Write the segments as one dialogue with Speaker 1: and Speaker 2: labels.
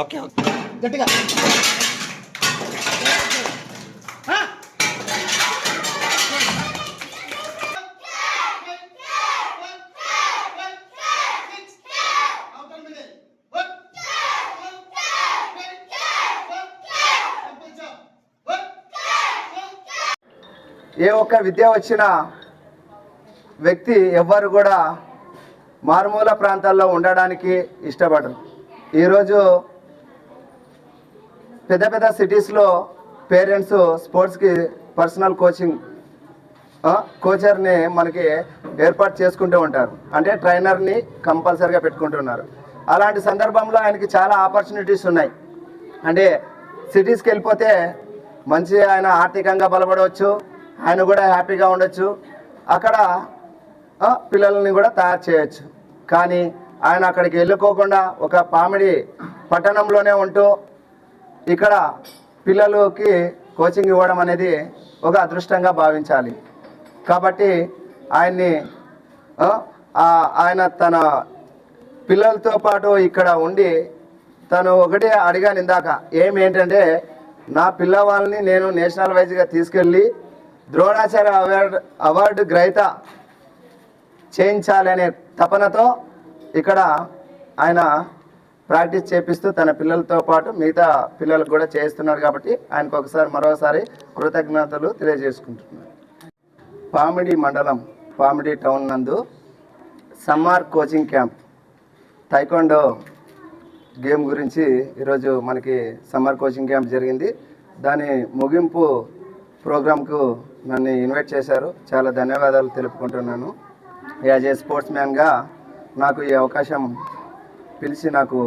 Speaker 1: Okay okay
Speaker 2: గట్టిగా
Speaker 3: ఏ ఒక్క విద్య వచ్చిన వ్యక్తి ఎవ్వరు కూడా మారుమూల ప్రాంతాల్లో ఉండడానికి ఇష్టపడరు. ఈరోజు పెద్ద పెద్ద సిటీస్లో పేరెంట్స్ స్పోర్ట్స్కి పర్సనల్ కోచర్ని మనకి ఏర్పాటు చేసుకుంటూ ఉంటారు, అంటే ట్రైనర్ని కంపల్సరీగా పెట్టుకుంటున్నారు. అలాంటి సందర్భంలో ఆయనకి చాలా ఆపర్చునిటీస్ ఉన్నాయి. అంటే సిటీస్కి వెళ్ళిపోతే మంచి ఆయన ఆర్థికంగా బలపడవచ్చు, ఆయన కూడా హ్యాపీగా ఉండొచ్చు, అక్కడ పిల్లల్ని కూడా తయారు చేయొచ్చు. కానీ ఆయన అక్కడికి వెళ్ళుకోకుండా ఒక పామిడి పట్టణంలోనే ఉంటూ ఇక్కడ పిల్లలకి కోచింగ్ ఇవ్వడం అనేది ఒక అదృష్టంగా భావించాలి. కాబట్టి ఆయన తన పిల్లలతో పాటు ఇక్కడ ఉండి తను ఒకటే అడిగాను ఇందాక, ఏంటంటే నా పిల్లవాళ్ళని నేను నేషనల్ వైజ్గా తీసుకెళ్ళి ద్రోణాచార్య అవార్డు గ్రహీత చేయించాలనే తపనతో ఇక్కడ ఆయన ప్రాక్టీస్ చేపిస్తూ తన పిల్లలతో పాటు మిగతా పిల్లలకు కూడా చేస్తున్నారు. కాబట్టి ఆయనకు మరోసారి కృతజ్ఞతలు తెలియజేసుకుంటున్నారు. పామిడి మండలం పామిడి టౌన్ నందు summer coaching camp taekwondo game గురించి ఈరోజు మనకి సమ్మర్ కోచింగ్ క్యాంప్ జరిగింది. దాని ముగింపు ప్రోగ్రాంకు నన్ను ఇన్వైట్ చేశారు. చాలా ధన్యవాదాలు తెలుపుకుంటున్నాను. యాజ్ ఏ స్పోర్ట్స్ మ్యాన్గా నాకు ఈ అవకాశం నాకు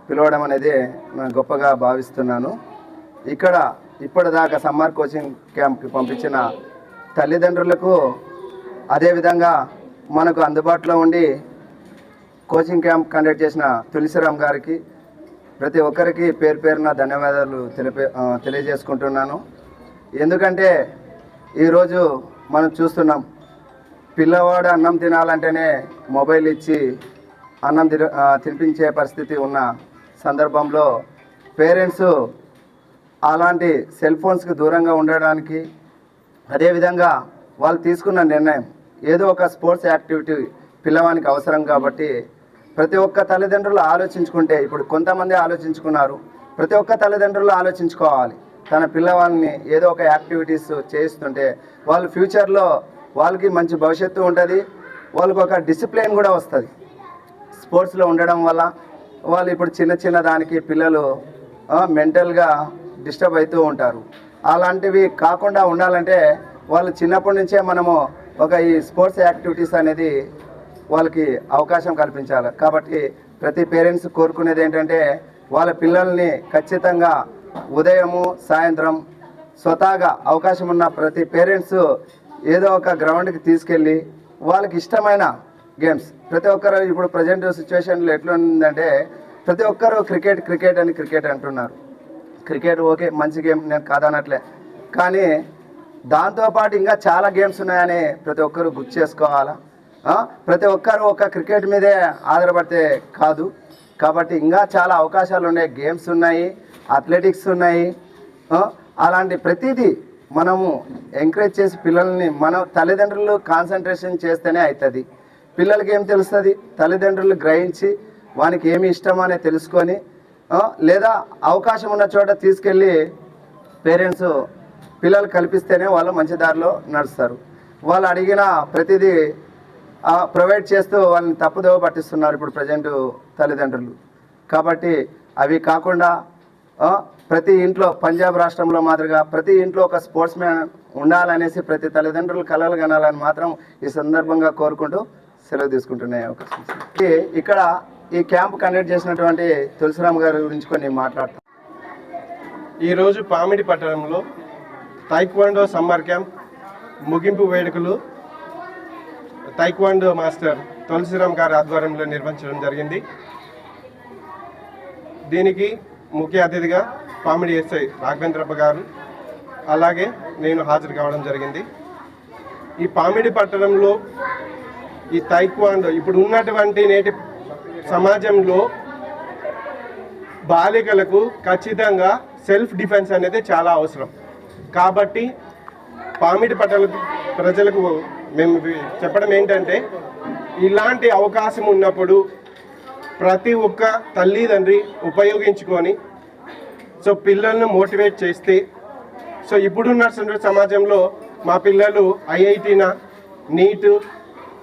Speaker 3: పిలవడం అనేది నేను గొప్పగా భావిస్తున్నాను. ఇక్కడ ఇప్పటిదాకా సమ్మర్ కోచింగ్ క్యాంప్కి పంపించిన తల్లిదండ్రులకు, అదేవిధంగా మనకు అందుబాటులో ఉండి కోచింగ్ క్యాంప్ కండక్ట్ చేసిన తులసిరామ్ గారికి, ప్రతి ఒక్కరికి పేరు పేరున ధన్యవాదాలు తెలియజేసుకుంటున్నాను. ఎందుకంటే ఈరోజు మనం చూస్తున్నాం, పిల్లవాడు అన్నం తినాలంటేనే మొబైల్ ఇచ్చి అన్నం తినిపించే పరిస్థితి ఉన్న సందర్భంలో పేరెంట్స్ అలాంటి సెల్ ఫోన్స్కి దూరంగా ఉండడానికి, అదేవిధంగా వాళ్ళు తీసుకున్న నిర్ణయం ఏదో ఒక స్పోర్ట్స్ యాక్టివిటీ పిల్లవానికి అవసరం కాబట్టి ప్రతి ఒక్క తల్లిదండ్రులు ఆలోచించుకుంటే, ఇప్పుడు కొంతమంది ఆలోచించుకున్నారు, ప్రతి ఒక్క తల్లిదండ్రులు ఆలోచించుకోవాలి. తన పిల్లవాళ్ళని ఏదో ఒక యాక్టివిటీస్ చేస్తుంటే వాళ్ళు ఫ్యూచర్లో వాళ్ళకి మంచి భవిష్యత్తు ఉంటుంది, వాళ్ళకి ఒక డిసిప్లిన్ కూడా వస్తుంది. స్పోర్ట్స్లో ఉండడం వల్ల వాళ్ళు ఇప్పుడు చిన్న దానికి పిల్లలు మెంటల్గా డిస్టర్బ్ అవుతూ ఉంటారు. అలాంటివి కాకుండా ఉండాలంటే వాళ్ళు చిన్నప్పటి నుంచే మనము ఈ స్పోర్ట్స్ యాక్టివిటీస్ అనేది వాళ్ళకి అవకాశం కల్పించాలి. కాబట్టి ప్రతి పేరెంట్స్ కోరుకునేది ఏంటంటే వాళ్ళ పిల్లల్ని ఖచ్చితంగా ఉదయము సాయంత్రం స్వతహాగా అవకాశం ఉన్న ప్రతి పేరెంట్స్ ఏదో ఒక గ్రౌండ్కి తీసుకెళ్ళి వాళ్ళకి ఇష్టమైన గేమ్స్, ప్రతి ఒక్కరు ఇప్పుడు ప్రజెంట్ సిచ్యువేషన్లో ఎట్లా ఉందంటే ప్రతి ఒక్కరు క్రికెట్ అంటున్నారు. క్రికెట్ ఓకే, మంచి గేమ్, నేను కాదనట్లే, కానీ దాంతోపాటు ఇంకా చాలా గేమ్స్ ఉన్నాయని ప్రతి ఒక్కరు గుర్తు చేసుకోవాలా. ప్రతి ఒక్కరు ఒక క్రికెట్ మీదే ఆధారపడితే కాదు. కాబట్టి ఇంకా చాలా అవకాశాలు ఉన్నాయి, గేమ్స్ ఉన్నాయి, అథ్లెటిక్స్ ఉన్నాయి. అలాంటి ప్రతిదీ మనము ఎంకరేజ్ చేసి పిల్లల్ని మన తల్లిదండ్రులు కాన్సన్ట్రేషన్ చేస్తేనే అవుతుంది. పిల్లలకి ఏం తెలుస్తుంది, తల్లిదండ్రులు గ్రహించి వానికి ఏమి ఇష్టమనే తెలుసుకొని లేదా అవకాశం ఉన్న చోట తీసుకెళ్ళి పేరెంట్స్ పిల్లలు కల్పిస్తేనే వాళ్ళు మంచి దారిలో నడుస్తారు. వాళ్ళు అడిగిన ప్రతిదీ ప్రొవైడ్ చేస్తూ వాళ్ళని తప్పుదోవ పట్టిస్తున్నారు ఇప్పుడు ప్రజెంట్ తల్లిదండ్రులు. కాబట్టి అవి కాకుండా ప్రతి ఇంట్లో, పంజాబ్ రాష్ట్రంలో మాదిరిగా ప్రతి ఇంట్లో ఒక స్పోర్ట్స్ మ్యాన్ ఉండాలనేసి ప్రతి తల్లిదండ్రులు కలలు కనాలని మాత్రం ఈ సందర్భంగా కోరుకుంటూ సెలవు తీసుకుంటున్నాయి అవకాశం. ఇక్కడ ఈ క్యాంప్ కండక్ట్ చేసినటువంటి తులసిరామ్ గారి గురించి కొన్ని మాట్లాడతాం.
Speaker 4: ఈరోజు పామిడి పట్టణంలో టైక్వాండో సమ్మర్ క్యాంప్ ముగింపు వేడుకలు టైక్వాండో మాస్టర్ తులసిరామ్ గారి ఆధ్వర్యంలో నిర్వహించడం జరిగింది. దీనికి ముఖ్య అతిథిగా పామిడి ఎస్ఐ రాఘవేంద్రప్ప గారు అలాగే నేను హాజరు కావడం జరిగింది. ఈ పామిడి పట్టణంలో ఈ టైక్వాండో ఇప్పుడు ఉన్నటువంటి నేటి సమాజంలో బాలికలకు ఖచ్చితంగా సెల్ఫ్ డిఫెన్స్ అనేది చాలా అవసరం. కాబట్టి పామిడి పట్టణ ప్రజలకు మేము చెప్పడం ఏంటంటే, ఇలాంటి అవకాశం ఉన్నప్పుడు ప్రతి ఒక్క తల్లిదండ్రి ఉపయోగించుకొని సో పిల్లలను మోటివేట్ చేస్తే, సో ఇప్పుడున్న సమాజంలో మా పిల్లలు ఐఐటీనా, నీట్,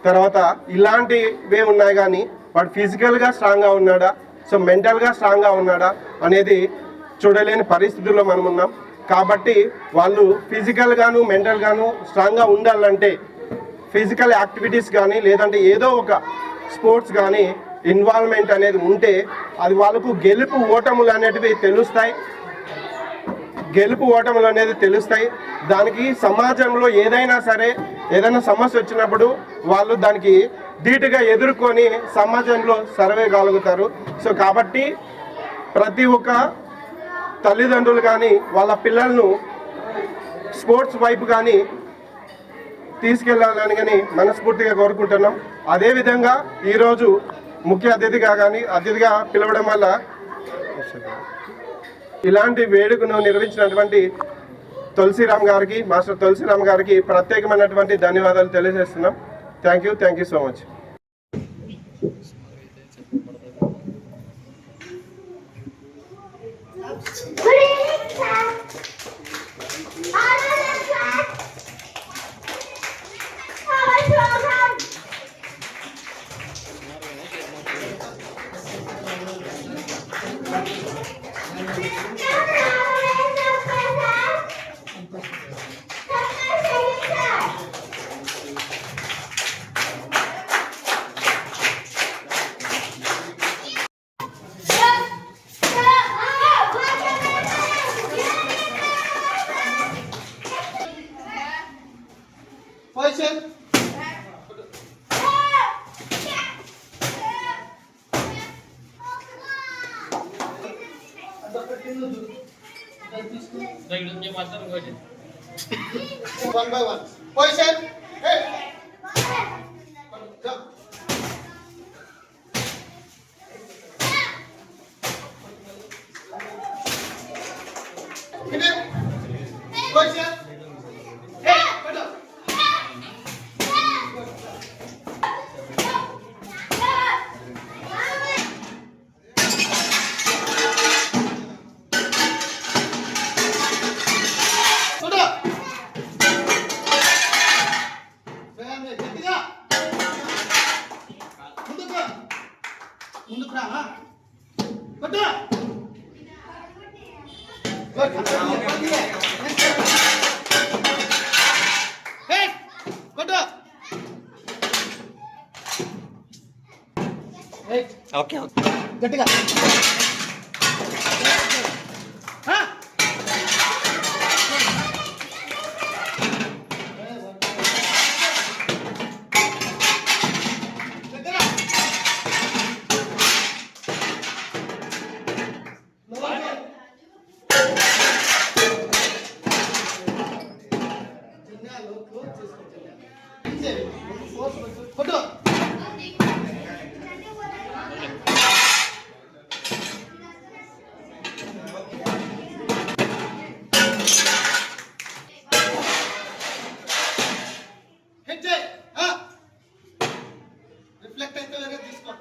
Speaker 4: తర్వాత ఇలాంటివే ఉన్నాయి, కానీ వాడు ఫిజికల్గా స్ట్రాంగ్గా ఉన్నాడా, సో మెంటల్గా స్ట్రాంగ్గా ఉన్నాడా అనేది చూడలేని పరిస్థితుల్లో మనం ఉన్నాం. కాబట్టి వాళ్ళు ఫిజికల్గాను మెంటల్గాను స్ట్రాంగ్గా ఉండాలంటే ఫిజికల్ యాక్టివిటీస్ కానీ లేదంటే ఏదో ఒక స్పోర్ట్స్ కానీ ఇన్వాల్వ్మెంట్ అనేది ఉంటే అది వాళ్ళకు గెలుపు ఓటములు అనేటివి తెలుస్తాయి. దానికి సమాజంలో ఏదైనా సరే ఏదైనా సమస్య వచ్చినప్పుడు వాళ్ళు దానికి ధీటుగా ఎదుర్కొని సమాజంలో సర్వే కాగలుగుతారు. సో కాబట్టి ప్రతి ఒక్క తల్లిదండ్రులు కానీ వాళ్ళ పిల్లలను స్పోర్ట్స్ వైపు కానీ తీసుకెళ్ళాలని కానీ మనస్ఫూర్తిగా కోరుకుంటున్నాం. అదేవిధంగా ఈరోజు ముఖ్య అతిథిగా పిలవడం వల్ల ఇలాంటి వేడుకను నిర్వహించినటువంటి మాస్టర్ తులసిరామ్ గారికి ప్రత్యేకమైనటువంటి ధన్యవాదాలు తెలియజేస్తున్నాం. Thank you so much.
Speaker 1: One by one. Position. Hey. Go. Hit it. Position. Hey. Put up.
Speaker 2: Okay
Speaker 1: గట్టిగా ఫోటో రిఫ్లెక్ట్ అయితే వేరే తీసుకో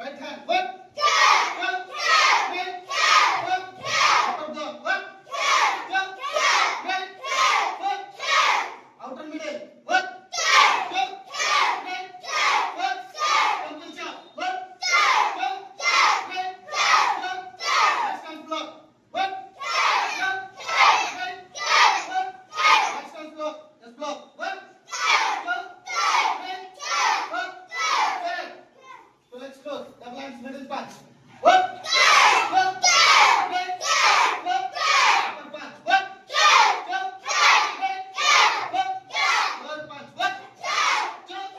Speaker 1: Right hand. One. Jump. Right. One. Upper block. One. Jump. Right. One. Outer middle. One. Jump. Right. One. Double jump. One. Jump. Right. Jump. Next hand block. One. Jump. Right. One. Next hand block. Just block. One. Jump. Right. One. Stand. So let's close. Double hands middle punch. One. Jump. Right. One. Upper punch. One. Jump. Right. One. Lower punch. One. Jump.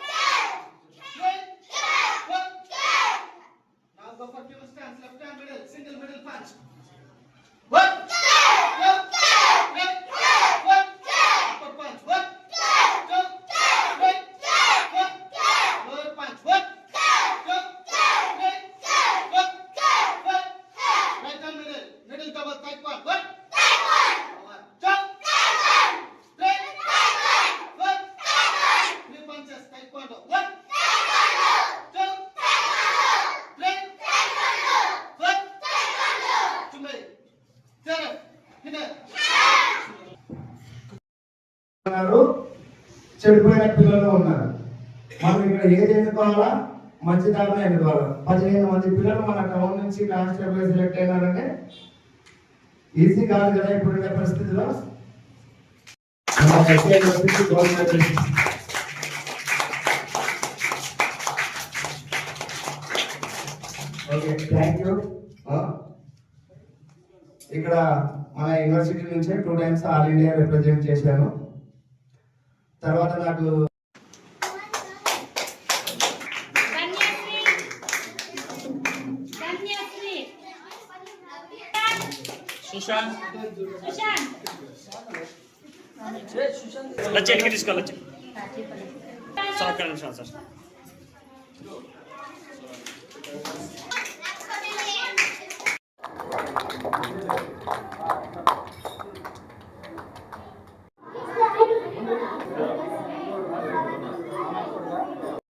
Speaker 1: Right. One. Now go for killer stance. Left hand middle. Single middle punch. One. Jump. Right. One. Upper punch. One. Jump. Right. One. Lower punch. One. Jump. Right. One. One. Right hand middle. Middle double tight one. One. One. Jump. Right. One. Three punches. Taekwondo. One. Jump. Right. One. Chumari. Seven. Winner.
Speaker 3: ఉన్నారు, చెడిపోయిన పిల్లలు ఉన్నారు. మనం ఇక్కడ ఏది ఎన్నుకోవాలా, మంచి దారిలో ఎన్నుకోవాలా. 15 మంది పిల్లలు మన టౌన్ నుంచి కానిస్టేబుల్ సెలెక్ట్ అయినారంటే ఈజీ కాదు కదా ఇప్పుడున్న పరిస్థితిలో. Okay, thank you. ఇక్కడ మన యూనివర్సిటీ నుంచే 2 టైమ్స్ ఆల్ ఇండియా రిప్రజెంట్ చేశాను. తర్వాత నాకు
Speaker 2: లచ్చేటికి తీసుకోవాలి. సార్ ఒక్క నిమిషం సార్.